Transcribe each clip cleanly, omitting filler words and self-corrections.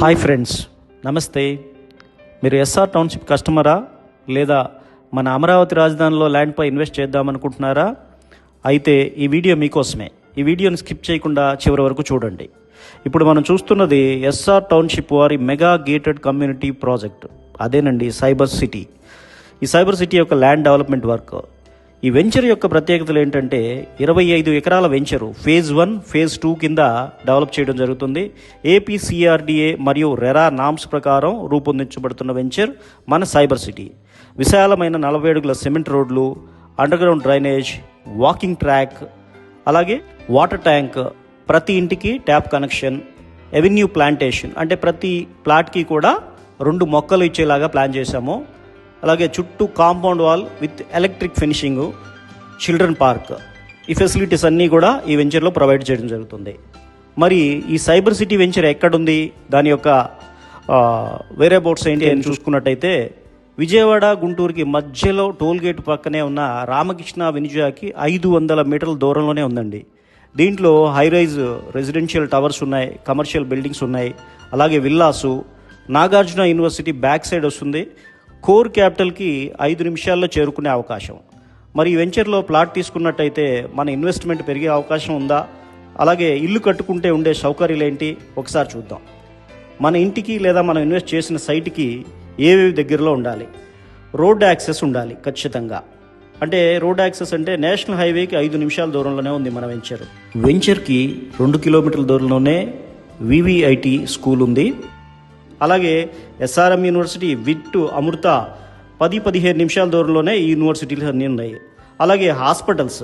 Hi friends, నమస్తే. మీరు SR township కస్టమరా లేదా మన అమరావతి రాజధానిలో ల్యాండ్పై ఇన్వెస్ట్ చేద్దామనుకుంటున్నారా? అయితే ఈ వీడియో మీకోసమే. ఈ వీడియోని స్కిప్ చేయకుండా చివరి వరకు చూడండి. ఇప్పుడు మనం చూస్తున్నది ఎస్ఆర్ టౌన్షిప్ వారి మెగా గేటెడ్ కమ్యూనిటీ ప్రాజెక్ట్. అదేనండి సైబర్ సిటీ. ఈ సైబర్ సిటీ యొక్క ల్యాండ్ డెవలప్మెంట్ వర్క్. ఈ వెంచర్ యొక్క ప్రత్యేకతలు ఏంటంటే 25 ఎకరాల వెంచరు ఫేజ్ 1, ఫేజ్ 2 కింద డెవలప్ చేయడం జరుగుతుంది. ఏపీసీఆర్డీఏ మరియు రెరా నామ్స్ ప్రకారం రూపొందించబడుతున్న వెంచర్ మన సైబర్ సిటీ. విశాలమైన 40 అడుగుల సిమెంట్ రోడ్లు, అండర్గ్రౌండ్ డ్రైనేజ్, వాకింగ్ ట్రాక్, అలాగే వాటర్ ట్యాంక్, ప్రతి ఇంటికి ట్యాప్ కనెక్షన్, ఎవెన్యూ ప్లాంటేషన్ అంటే ప్రతి ప్లాట్కి కూడా 2 మొక్కలు ఇచ్చేలాగా ప్లాన్ చేశాము. అలాగే చుట్టూ compound wall with electric finishing, children park, ఈ ఫెసిలిటీస్ అన్నీ కూడా ఈ వెంచర్లో ప్రొవైడ్ చేయడం జరుగుతుంది. మరి ఈ సైబర్ సిటీ వెంచర్ ఎక్కడుంది, దాని యొక్క వేరే బోట్స్ ఏంటి అని చూసుకున్నట్టయితే విజయవాడ గుంటూరుకి మధ్యలో టోల్ గేట్ పక్కనే ఉన్న రామకృష్ణ వెనిజాకి 500 మీటర్ల దూరంలోనే ఉందండి. దీంట్లో హైరైజ్ రెసిడెన్షియల్ టవర్స్ ఉన్నాయి, కమర్షియల్ బిల్డింగ్స్ ఉన్నాయి, అలాగే villas. Nagarjuna university back side వస్తుంది. కోర్ క్యాపిటల్కి 5 నిమిషాల్లో చేరుకునే అవకాశం. మరి ఈ వెంచర్లో ప్లాట్ తీసుకున్నట్టయితే మన ఇన్వెస్ట్మెంట్ పెరిగే అవకాశం ఉందా, అలాగే ఇల్లు కట్టుకుంటే ఉండే సౌకర్యాలు ఏంటి ఒకసారి చూద్దాం. మన ఇంటికి లేదా మనం ఇన్వెస్ట్ చేసిన సైట్కి ఏవేవి దగ్గరలో ఉండాలి? రోడ్ యాక్సెస్ ఉండాలి ఖచ్చితంగా. అంటే రోడ్ యాక్సెస్ అంటే నేషనల్ హైవేకి 5 నిమిషాల దూరంలోనే ఉంది మన వెంచర్. వెంచర్కి 2 కిలోమీటర్ల దూరంలోనే వివిఐటి స్కూల్ ఉంది. అలాగే ఎస్ఆర్ఎం యూనివర్సిటీ, విట్, అమృత 10-15 నిమిషాల దూరంలోనే ఈ యూనివర్సిటీలు అన్నీ ఉన్నాయి. అలాగే హాస్పిటల్స్,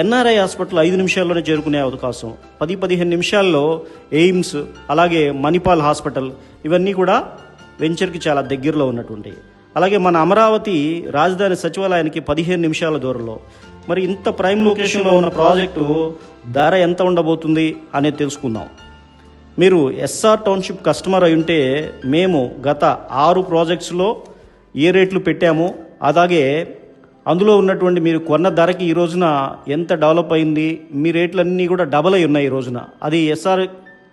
ఎన్ఆర్ఐ హాస్పిటల్ 5 నిమిషాల్లోనే చేరుకునే అవకాశం, 10-15 నిమిషాల్లో ఎయిమ్స్, అలాగే మణిపాల్ హాస్పిటల్, ఇవన్నీ కూడా వెంచర్కి చాలా దగ్గరలో ఉన్నటువంటి. అలాగే మన అమరావతి రాజధాని సచివాలయానికి 15 నిమిషాల దూరంలో. మరి ఇంత ప్రైమ్ లొకేషన్లో ఉన్న ప్రాజెక్టు ధర ఎంత ఉండబోతుంది అనేది తెలుసుకుందాం. మీరు ఎస్ఆర్ టౌన్షిప్ కస్టమర్ అయి ఉంటే మేము గత 6 ప్రాజెక్ట్స్లో ఏ రేట్లు పెట్టాము, అలాగే అందులో ఉన్నటువంటి మీరు కొన్న ధరకి ఈ రోజున ఎంత డెవలప్ అయింది, మీ రేట్లన్నీ కూడా డబల్ అయి ఉన్నాయి ఈ రోజున. అది ఎస్ఆర్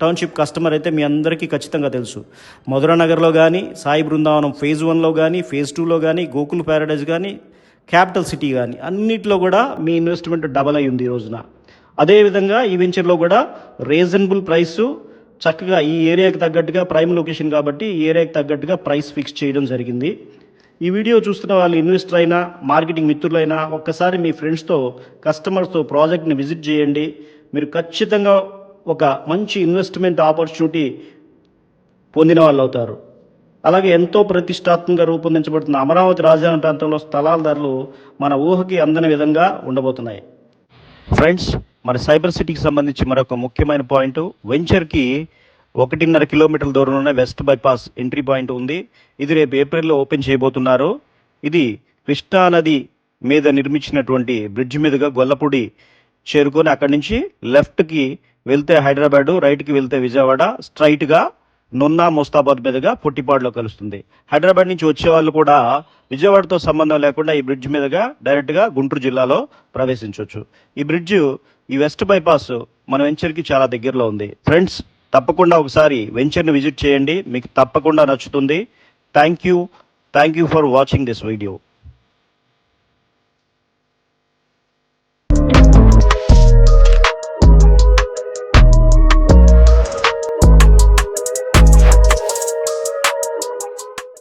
టౌన్షిప్ కస్టమర్ అయితే మీ అందరికీ ఖచ్చితంగా తెలుసు. మధురానగర్లో కానీ, సాయి బృందావనం ఫేజ్ 1లో కానీ, ఫేజ్ 2లో కానీ, గోకుల్ ప్యారడైజ్ కానీ, క్యాపిటల్ సిటీ కానీ అన్నిటిలో కూడా మీ ఇన్వెస్ట్మెంట్ డబల్ అయి ఉంది ఈ రోజున. అదేవిధంగా ఈ వెంచర్లో కూడా రీజనబుల్ ప్రైసు, చక్కగా ఈ ఏరియాకి తగ్గట్టుగా ప్రైమ్ లొకేషన్ కాబట్టి ఈ ఏరియాకి తగ్గట్టుగా ప్రైస్ ఫిక్స్ చేయడం జరిగింది. ఈ వీడియో చూస్తున్న వాళ్ళు ఇన్వెస్టర్ అయినా, మార్కెటింగ్ మిత్రులైనా ఒక్కసారి మీ ఫ్రెండ్స్తో, కస్టమర్స్తో ప్రాజెక్ట్ని విజిట్ చేయండి. మీరు ఖచ్చితంగా ఒక మంచి ఇన్వెస్ట్మెంట్ ఆపర్చునిటీ పొందిన వాళ్ళు అవుతారు. అలాగే ఎంతో ప్రతిష్టాత్మకంగా రూపొందించబడుతున్న అమరావతి రాజధాని ప్రాంతంలో స్థలాల ధరలు మన ఊహకి అందని విధంగా ఉండబోతున్నాయి. ఫ్రెండ్స్, మన సైబర్ సిటీకి సంబంధించి మరొక ముఖ్యమైన పాయింట్, వెంచర్కి 1.5 కిలోమీటర్ల దూరంలోనే వెస్ట్ బైపాస్ ఎంట్రీ పాయింట్ ఉంది. ఇది రేపు ఏప్రిల్లో ఓపెన్ చేయబోతున్నారు. ఇది కృష్ణా నది మీద నిర్మించినటువంటి బ్రిడ్జ్ మీదుగా గొల్లపూడి చేరుకొని అక్కడి నుంచి లెఫ్ట్కి వెళ్తే హైదరాబాదు, రైట్కి వెళ్తే విజయవాడ, స్ట్రైట్గా నున్నా ముస్తాబాద్ మీదుగా పుట్టిపాడులో కలుస్తుంది. హైదరాబాద్ నుంచి వచ్చే వాళ్ళు కూడా విజయవాడతో సంబంధం లేకుండా ఈ బ్రిడ్జ్ మీదుగా డైరెక్ట్గా గుంటూరు జిల్లాలో ప్రవేశించవచ్చు. ఈ బ్రిడ్జ్, ఈ వెస్ట్ బైపాస్ మన వెంచర్కి చాలా దగ్గరలో ఉంది. ఫ్రెండ్స్, తప్పకుండా ఒకసారి వెంచర్ని విజిట్ చేయండి, మీకు తప్పకుండా నచ్చుతుంది. Thank you for watching this video.